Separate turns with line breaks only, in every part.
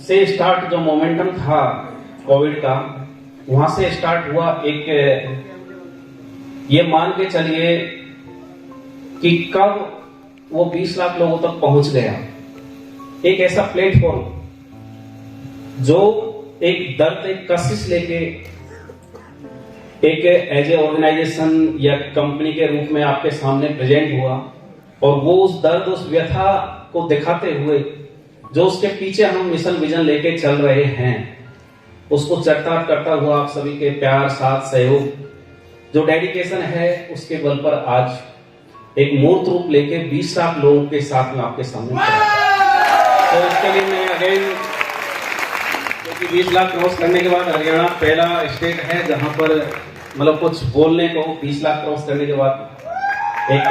से स्टार्ट जो मोमेंटम था कोविड का, वहां से स्टार्ट हुआ एक, ये मान के चलिए कि कब वो 20 लाख लोगों तक पहुंच गया। एक ऐसा प्लेटफॉर्म जो एक दर्द, एक कशिश लेके एक एज ए ऑर्गेनाइजेशन या कंपनी के रूप में आपके सामने प्रेजेंट हुआ, और वो उस दर्द, उस व्यथा को दिखाते हुए जो उसके पीछे हम मिशन विजन लेके चल रहे हैं, उसको चरितार्थ करता हुआ आप सभी के प्यार, साथ, सहयोग, जो डेडिकेशन है, उसके बल पर आज एक मूर्त रूप लेके 20 लाख लोगों के साथ में आपके सामने खड़ा हूं। तो इसके लिए मैं अगेन, क्योंकि 20 लाख क्रॉस करने के बाद हरियाणा पहला स्टेट है जहां पर मतलब कुछ बोलने को 20 लाख क्रॉस करने के बाद एक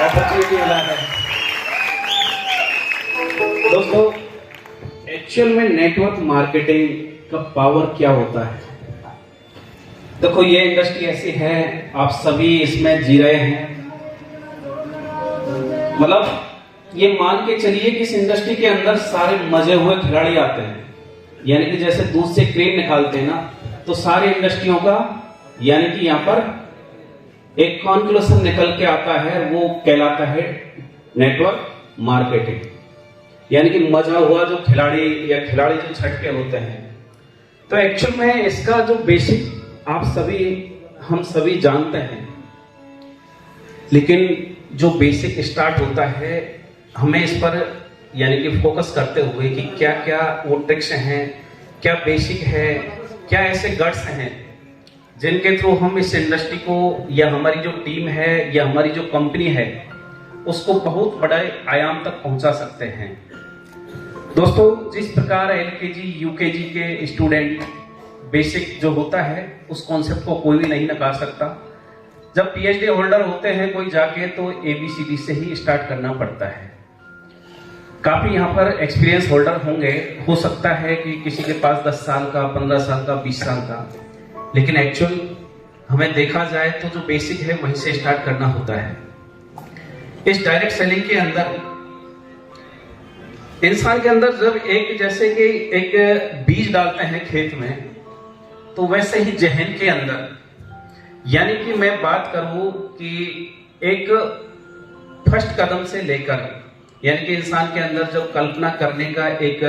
अपॉर्चुनिटी मिला है। दोस्तों, एक्चुअल में नेटवर्क मार्केटिंग का पावर क्या होता है? देखो, ये इंडस्ट्री ऐसी है, आप सभी इसमें जी रहे हैं, मतलब ये मान के चलिए कि इस इंडस्ट्री के अंदर सारे मजे हुए खिलाड़ी आते हैं, यानी कि जैसे दूध से क्रीम निकालते हैं ना, तो सारी इंडस्ट्रियों का यानी कि यहाँ पर एक कॉन्क्लूजन निकल के आता है, वो कहलाता है नेटवर्क मार्केटिंग। यानी कि मजा हुआ जो खिलाड़ी या खिलाड़ी जो छटके होते हैं। तो एक्चुअल में इसका जो बेसिक आप सभी, हम सभी जानते हैं, लेकिन जो बेसिक स्टार्ट होता है, हमें इस पर यानी कि फोकस करते हुए कि क्या क्या वो ट्रिक्स हैं, क्या बेसिक है, क्या ऐसे गट्स हैं जिनके थ्रू हम इस इंडस्ट्री को या हमारी जो टीम है या हमारी जो कंपनी है उसको बहुत बड़े आयाम तक पहुंचा सकते हैं। दोस्तों, जिस प्रकार एलकेजी यूकेजी के स्टूडेंट बेसिक जो होता है उस कॉन्सेप्ट को कोई भी नहीं नकार सकता, जब पीएचडी होल्डर होते हैं कोई जाके तो एबीसीडी से ही स्टार्ट करना पड़ता है। काफी यहाँ पर एक्सपीरियंस होल्डर होंगे, हो सकता है कि किसी के पास 10 साल का, 15 साल का, 20 साल का, लेकिन एक्चुअल हमें देखा जाए तो जो बेसिक है वहीं से स्टार्ट करना होता है। इस डायरेक्ट सेलिंग के अंदर इंसान के अंदर जब एक, जैसे कि एक बीज डालते हैं खेत में, तो वैसे ही जहन के अंदर, यानी कि मैं बात करूं कि एक फर्स्ट कदम से लेकर, यानी कि इंसान के अंदर जब कल्पना करने का एक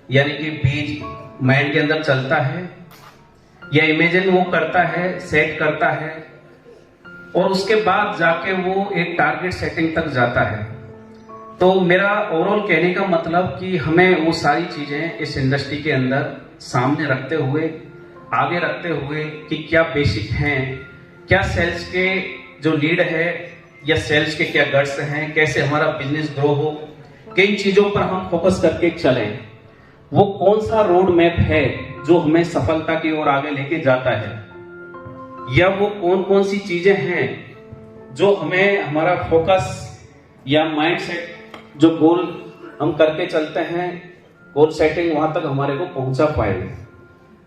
यानी कि बीज माइंड के अंदर चलता है या इमेजिन वो करता है, सेट करता है, और उसके बाद जाके वो एक टारगेट सेटिंग तक जाता है। तो मेरा ओवरऑल कहने का मतलब कि हमें वो सारी चीजें इस इंडस्ट्री के अंदर सामने रखते हुए, आगे रखते हुए कि क्या बेसिक हैं, क्या सेल्स के जो लीड है या सेल्स के क्या गट्स हैं, कैसे हमारा बिजनेस ग्रो हो, किन चीजों पर हम फोकस करके चलें, वो कौन सा रोड मैप है जो हमें सफलता की ओर आगे लेके जाता है, या वो कौन कौन सी चीजें हैं जो हमें हमारा फोकस या माइंडसेट, जो गोल हम करके चलते हैं, गोल सेटिंग वहां तक हमारे को पहुंचा पाएगा।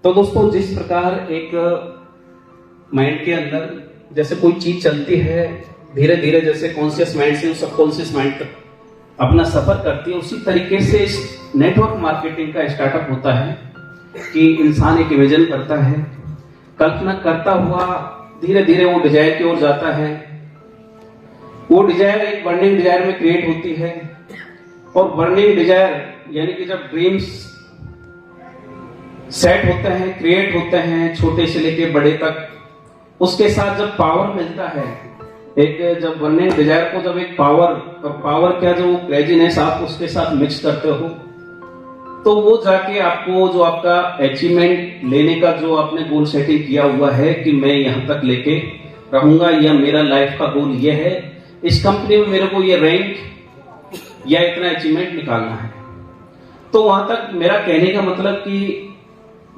तो दोस्तों, जिस प्रकार एक माइंड के अंदर जैसे कोई चीज चलती है, धीरे धीरे जैसे कॉन्शियस माइंड से सबकॉन्शियस माइंड तक अपना सफर करती है, उसी तरीके से इस नेटवर्क मार्केटिंग का स्टार्टअप होता है कि इंसान एक इमेजिन करता है, कल्पना करता हुआ धीरे धीरे वो डिजायर की ओर जाता है। वो डिजायर एक बर्निंग डिजायर में क्रिएट होती है, और बर्निंग डिजायर यानी कि जब ड्रीम्स सेट होते हैं, क्रिएट होते हैं, छोटे से लेके बड़े तक, उसके साथ जब पावर मिलता है, एक जब बर्निंग डिजायर को जब एक पावर, और पावर क्या, जो क्रेजीनेस आप उसके साथ मिक्स करते हो, तो वो जाके आपको जो आपका अचीवमेंट लेने का जो आपने गोल सेटिंग किया हुआ है कि मैं यहां तक लेके रहूंगा, या मेरा लाइफ का गोल ये है, इस कंपनी में मेरे को ये रैंक या इतना अचीवमेंट निकालना है। तो वहां तक मेरा कहने का मतलब कि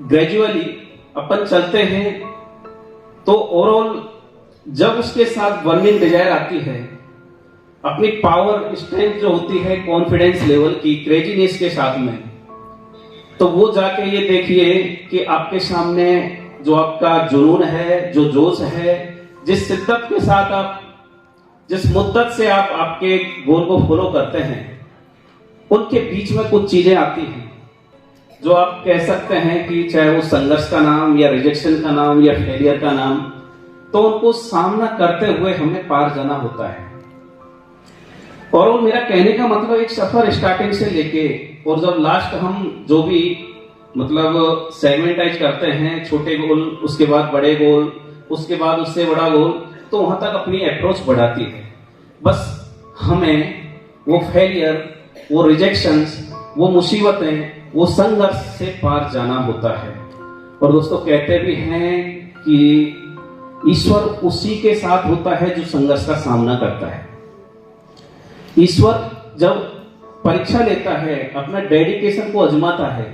ग्रेजुअली अपन चलते हैं, तो ओवरऑल जब उसके साथ बर्निंग डिजायर आती है, अपनी पावर, स्ट्रेंथ जो होती है, कॉन्फिडेंस लेवल की, क्रेजीनेस के साथ में, तो वो जाके ये देखिए कि आपके सामने जो आपका जुनून है, जो जोश है, जिस शिद्दत के साथ आप, जिस मुद्दत से आप आपके गोल को फॉलो करते हैं, उनके बीच में कुछ चीजें आती हैं जो आप कह सकते हैं कि चाहे वो संघर्ष का नाम या रिजेक्शन का नाम या फेलियर का नाम, तो उनको सामना करते हुए हमें पार जाना होता है। और वो मेरा कहने का मतलब एक सफर स्टार्टिंग से लेके और जब लास्ट हम जो भी मतलब सेगमेंटाइज करते हैं, छोटे गोल, उसके बाद बड़े गोल, उसके बाद उससे बड़ा गोल, तो वहां तक अपनी अप्रोच बढ़ाती है। बस हमें वो फेलियर, वो रिजेक्शंस, वो मुसीबतें, वो संघर्ष से पार जाना होता है। और दोस्तों कहते भी हैं कि ईश्वर उसी के साथ होता है जो संघर्ष का सामना करता है। ईश्वर जब परीक्षा लेता है, अपना डेडिकेशन को आजमाता है,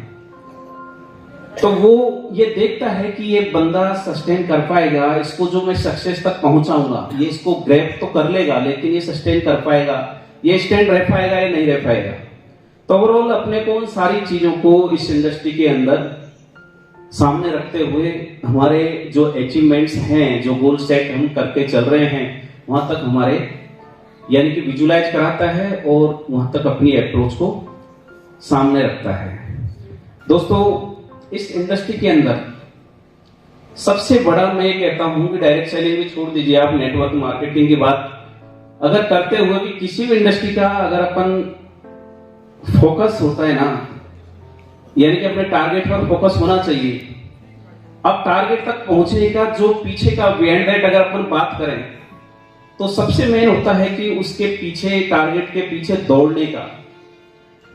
तो वो ये देखता है कि ये बंदा सस्टेन कर पाएगा, इसको जो मैं सक्सेस तक पहुंचाऊंगा, ये इसको ग्रैब तो कर लेगा, लेकिन ये सस्टेन कर पाएगा, ये स्टैंड रह पाएगा या नहीं रह पाएगा। तो ओवरऑल अपने को उन सारी चीजों को इस इंडस्ट्री के अंदर सामने रखते हुए हमारे जो अचीवमेंट्स हैं, जो गोल सेट हम करके चल रहे हैं, वहां तक हमारे यानी कि विजुलाइज कराता है और वहां तक अपनी अप्रोच को सामने रखता है। दोस्तों इस इंडस्ट्री के अंदर सबसे बड़ा मैं ये कहता हूं कि डायरेक्ट सेलिंग भी छोड़ दीजिए, आप नेटवर्क मार्केटिंग की बात अगर करते हुए भी किसी भी इंडस्ट्री का अगर अपन फोकस होता है ना, यानी कि अपने टारगेट पर फोकस होना चाहिए। अब टारगेट तक पहुंचने का जो पीछे का बिहाइंड दैट अगर अपन बात करें तो सबसे मेन होता है कि उसके पीछे, टारगेट के पीछे दौड़ने का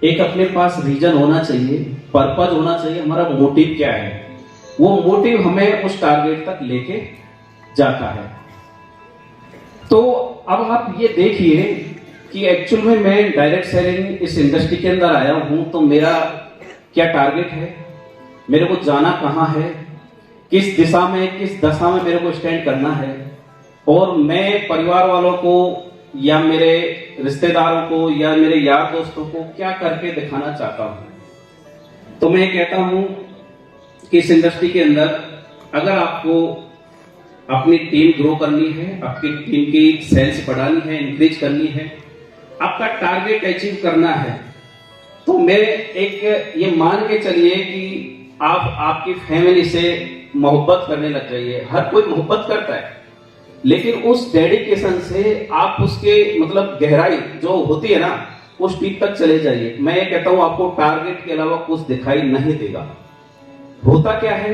एक अपने पास रीजन होना चाहिए, पर्पज होना चाहिए, हमारा मोटिव क्या है, वो मोटिव हमें उस टारगेट तक लेके जाता है। तो अब आप ये देखिए कि एक्चुअल में मैं डायरेक्ट सेलिंग इस इंडस्ट्री के अंदर आया हूं तो मेरा क्या टारगेट है, मेरे को जाना कहां है, किस दिशा में, किस दशा में मेरे को स्टैंड करना है, और मैं परिवार वालों को या मेरे रिश्तेदारों को या मेरे यार दोस्तों को क्या करके दिखाना चाहता हूं। तो मैं कहता हूं कि इस इंडस्ट्री के अंदर अगर आपको अपनी टीम ग्रो करनी है, आपकी टीम की सेल्स बढ़ानी है, इंक्रीज करनी है, आपका टारगेट अचीव करना है, तो मैं एक ये मान के चलिए कि आप आपकी फैमिली से मोहब्बत करने लग जाइए। हर कोई मोहब्बत करता है, लेकिन उस डेडिकेशन से आप उसके मतलब गहराई जो होती है ना, उस टीप तक चले जाइए। मैं ये कहता हूं आपको टारगेट के अलावा कुछ दिखाई नहीं देगा। होता क्या है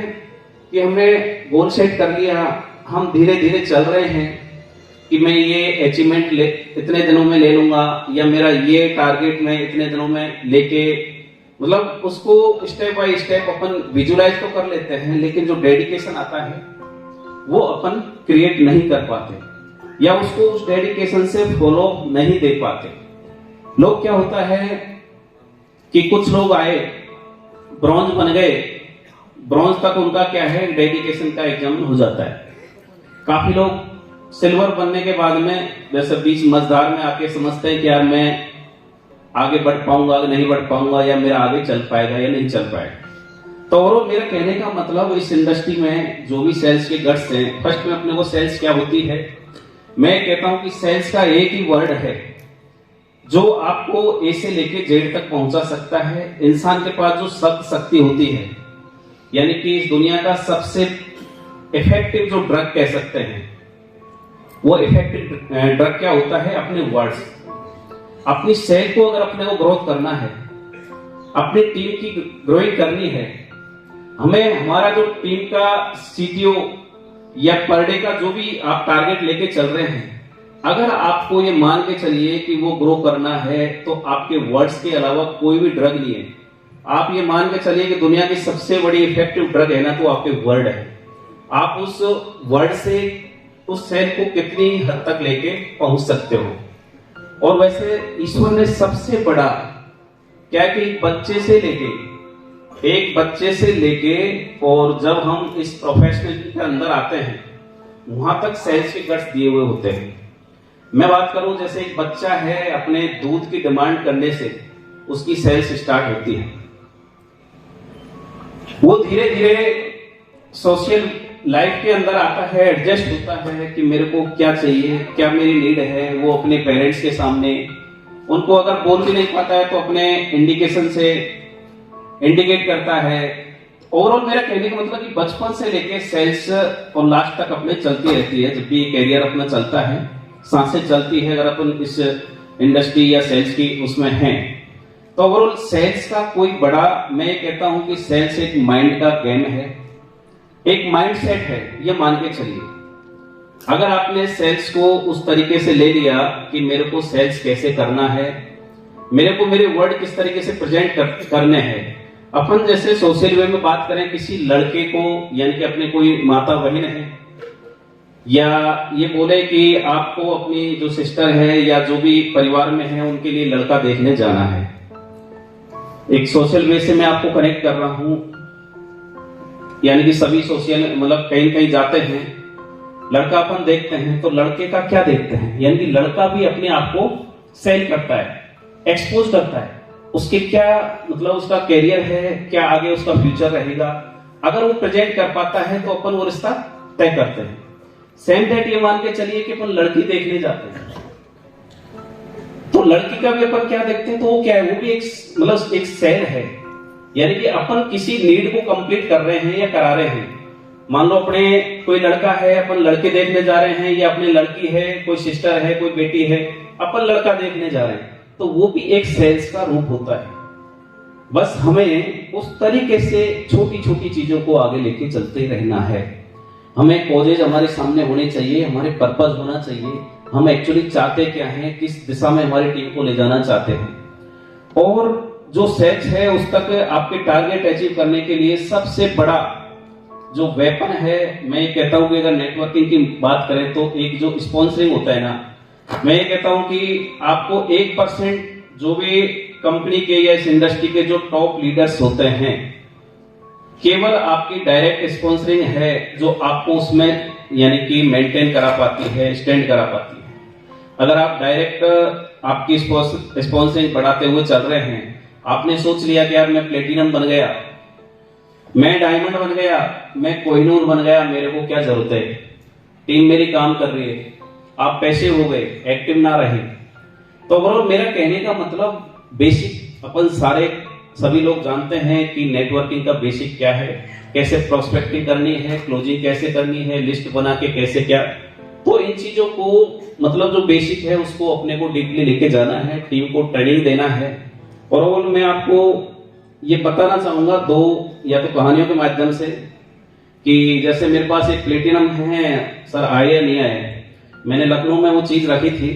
कि हमने गोल सेट कर लिया, हम धीरे धीरे चल रहे हैं कि मैं ये अचीवमेंट इतने दिनों में ले लूंगा, या मेरा ये टारगेट मैं इतने दिनों में लेके, मतलब उसको स्टेप बाय स्टेप अपन विजुलाइज तो कर लेते हैं, लेकिन जो डेडिकेशन आता है वो अपन क्रिएट नहीं कर पाते या उसको उस डेडिकेशन से फॉलो नहीं दे पाते। लोग क्या होता है कि कुछ लोग आए, ब्रॉन्ज बन गए, ब्रॉन्ज तक उनका क्या है, डेडिकेशन का एग्जाम हो जाता है। काफी लोग सिल्वर बनने के बाद में जैसे बीच मझधार में आके समझते हैं कि यार मैं आगे बढ़ पाऊंगा, नहीं बढ़ पाऊंगा, या मेरा आगे चल पाएगा या नहीं चल पाएगा। तो और मेरा कहने का मतलब इस इंडस्ट्री में जो भी सेल्स के गट्स हैं, फर्स्ट में अपने को सेल्स क्या होती है, मैं कहता हूं कि सेल्स का एक ही वर्ड है जो आपको ए से लेके जेड तक पहुंचा सकता है। इंसान के पास जो शक्ति होती है, यानी कि इस दुनिया का सबसे इफेक्टिव जो ड्रग कह सकते हैं, वो इफेक्टिव ड्रग क्या होता है, अपने वर्ड्स। अपनी सेल को अगर अपने को ग्रोथ करना है, अपनी टीम की ग्रोइंग करनी है, हमें हमारा जो टीम का सीटीओ या पर डे का जो भी आप टारगेट लेके चल रहे हैं, अगर आपको ये मान के चलिए कि वो ग्रो करना है, तो आपके वर्ड्स के अलावा कोई भी ड्रग नहीं है। आप ये मान के चलिए कि दुनिया की सबसे बड़ी इफेक्टिव ड्रग है ना, तो आपके वर्ड है। आप उस वर्ड से उस सेल को कितनी हद तक लेके पहुंच सकते हो। और वैसे ईश्वर ने सबसे बड़ा क्या कि एक बच्चे से लेके और जब हम इस प्रोफेशनल के अंदर आते हैं, वहां तक सेल्स के गट्स दिए हुए होते हैं। मैं बात करूं जैसे एक बच्चा है, अपने दूध की डिमांड करने से उसकी सेल्स स्टार्ट होती है। वो धीरे धीरे सोशल लाइफ के अंदर आता है, एडजस्ट होता है कि मेरे को क्या चाहिए, क्या मेरी नीड है, वो अपने पेरेंट्स के सामने उनको अगर बोल भी नहीं पाता है तो अपने इंडिकेशन से इंडिकेट करता है। ओवरऑल मेरा कहने का मतलब कि बचपन से लेके सेल्स और लास्ट तक अपने चलती रहती है। जब भी कैरियर अपना चलता है, सांसें चलती है, अगर अपन इस इंडस्ट्री या सेल्स की उसमें हैं, तो ओवरऑल सेल्स का कोई बड़ा, मैं कहता हूं कि सेल्स एक माइंड का गेम है, एक माइंड सेट है, ये मान के चलिए। अगर आपने सेल्स को उस तरीके से ले लिया कि मेरे को सेल्स कैसे करना है, मेरे को मेरे वर्ड किस तरीके से प्रेजेंट करने हैं। अपन जैसे सोशल वे में बात करें, किसी लड़के को, यानी कि अपने कोई माता बहन है, या ये बोले कि आपको अपनी जो सिस्टर है या जो भी परिवार में है उनके लिए लड़का देखने जाना है, एक सोशल वे से मैं आपको कनेक्ट कर रहा हूं। यानी कि सभी सोशल मतलब कहीं कहीं जाते हैं, लड़का अपन देखते हैं तो लड़के का क्या देखते हैं, यानी कि लड़का भी अपने आप को सेल करता है, एक्सपोज करता है, उसके क्या मतलब उसका कैरियर है, क्या आगे उसका फ्यूचर रहेगा। अगर वो प्रेजेंट कर पाता है तो अपन वो रिश्ता तय करते हैं। सेम दैट ये मान के चलिए कि अपन लड़की देखने जाते हैं, तो लड़की का भी अपन क्या देखते हैं, तो वो क्या है, वो भी एक मतलब एक सेल है। यानी कि अपन किसी नीड को कंप्लीट कर रहे हैं या करा रहे हैं। मान लो अपने कोई लड़का है, अपन लड़के देखने जा रहे हैं, या अपनी लड़की है, कोई सिस्टर है, कोई बेटी है, अपन लड़का देखने जा रहे हैं, तो वो भी एक सेल्स का रूप होता है। बस हमें उस तरीके से छोटी छोटी चीजों को आगे लेके चलते रहना है। हमें कॉजेज हमारे सामने होने चाहिए, हमारे पर्पस होना चाहिए, हम एक्चुअली चाहते क्या हैं, किस दिशा में हमारी टीम को ले जाना चाहते हैं, और जो सेल्स है उस तक आपके टारगेट अचीव करने के लिए सबसे बड़ा जो वेपन है, मैं ये कहता हूं कि अगर नेटवर्किंग की बात करें तो एक जो स्पॉन्सरिंग होता है ना, मैं ये कहता हूं कि आपको 1% जो भी कंपनी के या इस इंडस्ट्री के जो टॉप लीडर्स होते हैं, केवल आपकी डायरेक्ट स्पॉन्सरिंग है जो आपको उसमें यानी कि मेंटेन करा पाती है, स्टैंड करा पाती है। अगर आप डायरेक्ट आपकी स्पॉन्सरिंग बढ़ाते हुए चल रहे हैं, आपने सोच लिया कि यार मैं प्लेटिनम बन गया, मैं डायमंड बन गया, मैं कोहिनूर बन गया, मेरे को क्या जरूरत है, टीम मेरी काम कर रही है, आप पैसे हो गए, एक्टिव ना रहे। तो ओवरऑल मेरा कहने का मतलब बेसिक अपन सभी लोग जानते हैं कि नेटवर्किंग का बेसिक क्या है, कैसे प्रोस्पेक्टिंग करनी है, क्लोजिंग कैसे करनी है, लिस्ट बना के कैसे क्या। तो इन चीजों को मतलब जो बेसिक है उसको अपने को डीपली लेके जाना है, टीम को ट्रेनिंग देना है। और ओवरऑल मैं आपको ये बताना चाहूंगा दो या तो कहानियों के माध्यम से, कि जैसे मेरे पास एक प्लेटिनम है, सर आए या नहीं आए, मैंने लखनऊ में वो चीज रखी थी,